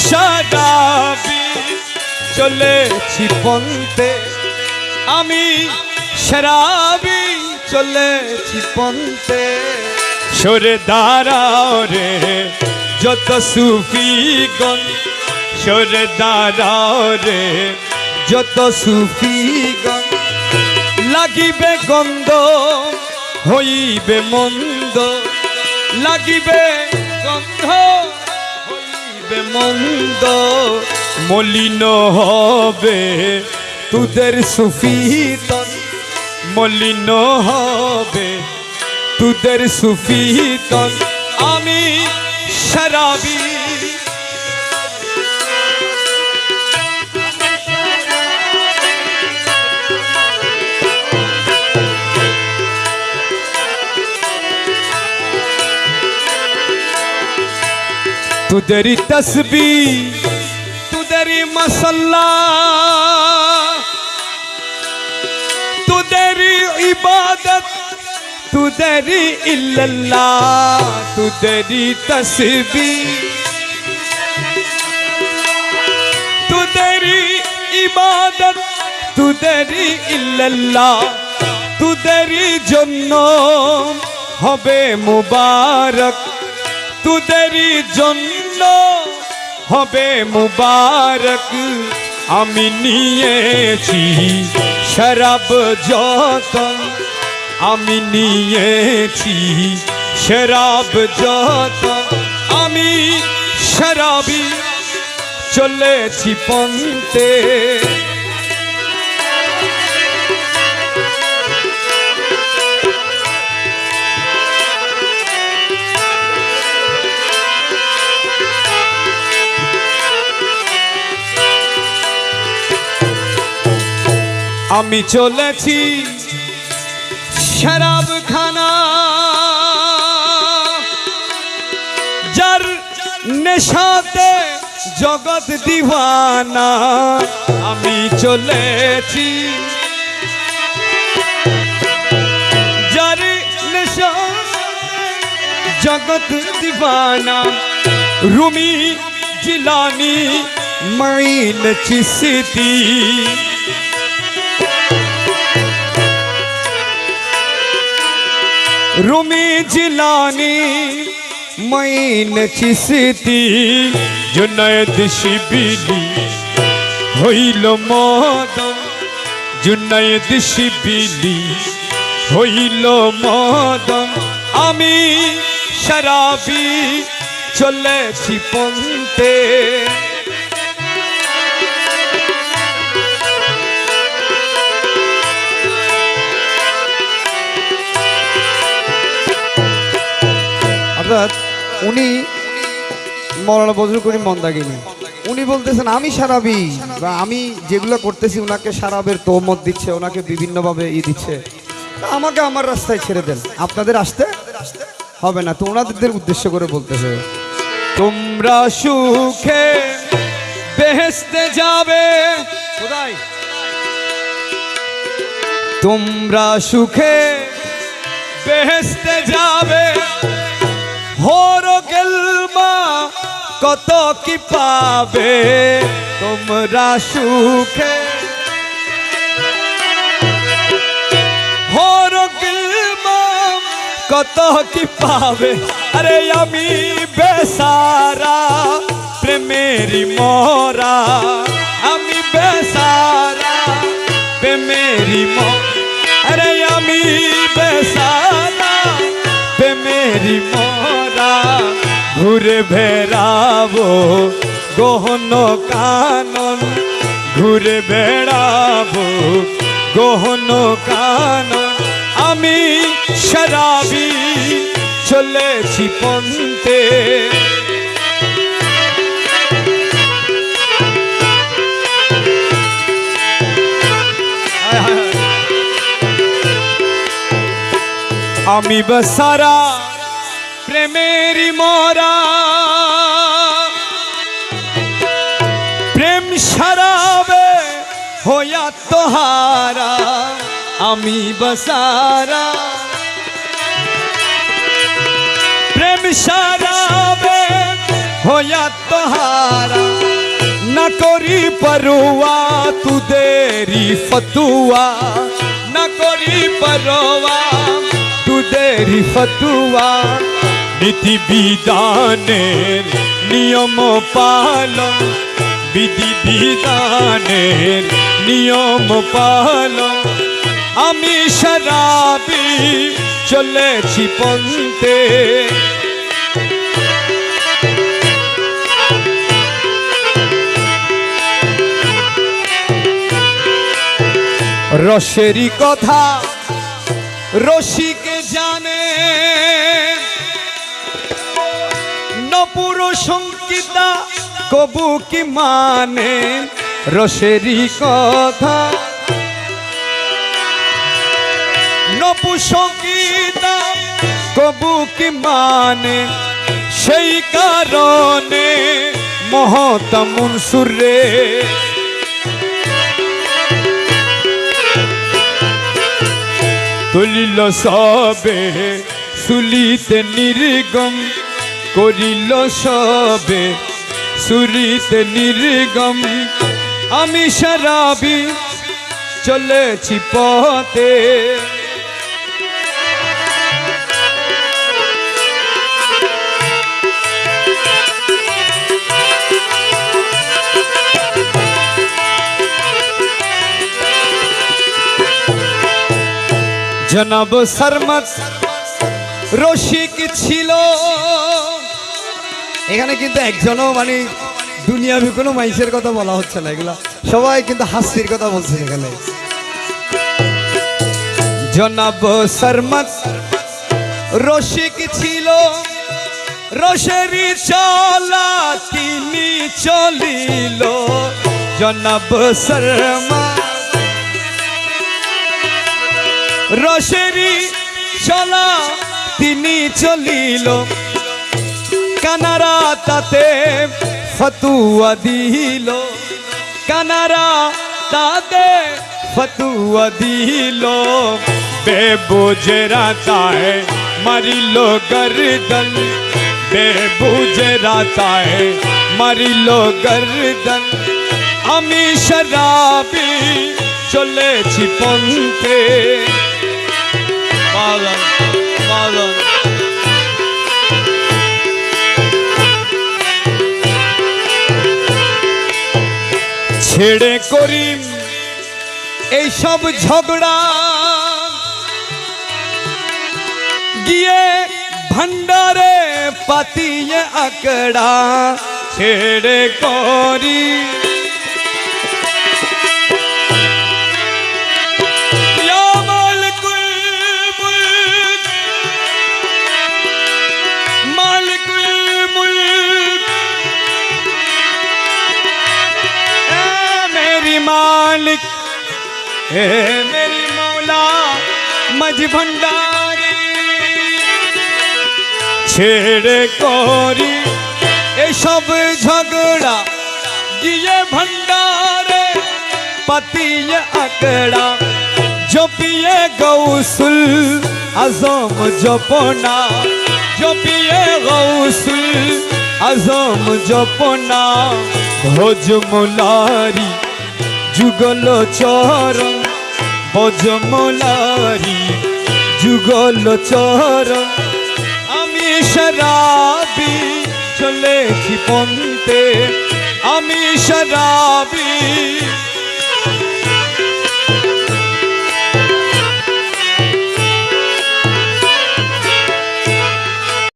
শরাবি চলেছি পন্থে, আমি শরাবি চলেছি পন্থে। সরে দাঁড়াও রে যত সুফিগণ, সরে দাঁড়াও রে যত সুফিগণ। লাগিবে গন্ধ হইবে মন্দ, লাগিবে গন্ধ হইবে মন্দ। মলিন হবে তোদের সুফিতন, মলিন হবে তোদের সুফিতন। আমি শরাবি तुदेरी तस्बीह तुदेरी मसल्ला, तुदेरी इबादत तुदेरी इल्लल्लाह। तुदेरी तस्बीह तुदेरी इबादत तुदेरी इल्लल्लाह। तुदेरी जन्नो हबे मुबारक, तुदेरी जन्नो हबे मुबारक। आमी नियेछि शराब जतन, आमी नियेछि शराब जतन। आमी शराबी चलेछि पन्थे, আমি চলেছি শরাবখানা। যার নেশাতে জগৎ দিওয়ানা, আমি চলেছি যার নেশাতে জগৎ দিওয়ানা। Rumi Jilani Moin Chishti, Rumi Jilani Moin Chishti. Junaid Shibli हईल मदन, जुनैद शिबिली हईल मदन। आमी शराबी चलेछि पन्थे, উনি মৌলানা বজলুল করিম মন্দাকিনী উনি বলতেছেন আমি শরাবি, বা আমি যেগুলো করতেছি ওনাকে শরাবের তোহমত দিচ্ছে, ওনাকে বিভিন্নভাবে দিচ্ছে। আমাকে আমার রাস্তায় ছেড়ে দেন, আপনাদের আসতে হবে না। তো ওনাদের উদ্দেশ্য করে বলতেছে, তোমরা সুখে বেহেশতে যাবে, খোদাই তোমরা সুখে বেহেশতে যাবে। হরগেলমা কত কি পাবে তোমরা সুখে, হরগেলমা কত কি পাবে। আরে আমি বেসারা প্রেমেরি মরা, আমি বেসারা প্রেমেরি মরা। আরে আমি বেসারা প্রেমেরি মরা। ঘুরে বেড়াবো গহন কানন, ঘুরে বেড়াবো গহন কানন। আমি শরাবি চলেছি পন্থে, আমি বেসারা প্রেমেরি মরা। প্রেম শরাবে হইয়া তোহারা, আমি বেসারা প্রেম শরাবে হইয়া তোহারা। तोहारा न करी परवा तू देरी फतुआ न करी परवा तू देरी फतुआ নীতি বিধানের নিয়ম পালন বিধি বিধানের নিয়ম পালন আমি শরাবি চলেছি পন্থে রসেরি কথা রসিকে জানে নপুর সংকিতা কবু কি মানে রসেরি কথা নপু সংকিতা কবু কি মানে সেই কারণে মহতা মনসুরে তুলিল সবে সুলিতে নির্গম করিল সবে সুরিতে নির্গম আমি শরাবি চলেছি পথে জনাব শরমত রসিক ছিল এখানে কিন্তু একজনও মানে দুনিয়াবি কোনো মাইসের কথা বলা হচ্ছে না, এগুলা সবাই কিন্তু হাসির কথা বলছে এখানে। জনাব শরমত রসিক ছিল রসেরি চলা তিনি চলিল জনাব শরমত রসেরি চলা তিনি চলিল কানারা তাতে ফতুয়া দিল কানারা তাতে ফতুয়া দিল বেবুঝে রাতায় মারিল গর্দন বেবুঝে রাতায় মারিল গর্দন আমি শরাবি চলেছি পন্থে পালন পালন ছেড়ে করিম এইসব ঝগড়া গিয়ে ভান্ডারে পাতিয়ে আকড়া ছেড়ে করি मालिक हे मेरी मौला मज भंडारी ছেড়ে করি এসব ঝগড়া গিয়ে ভন্ডারে পাতিয়ে আকড়া জপিয়ে গৌসুল আজম জপনা জপিয়ে গৌসুল আজম জপনা ভোজ মুলারি যুগল চরণ বজমলারি যুগল চরণ আমি শরাবি চলেছি পন্থে আমি শরাবি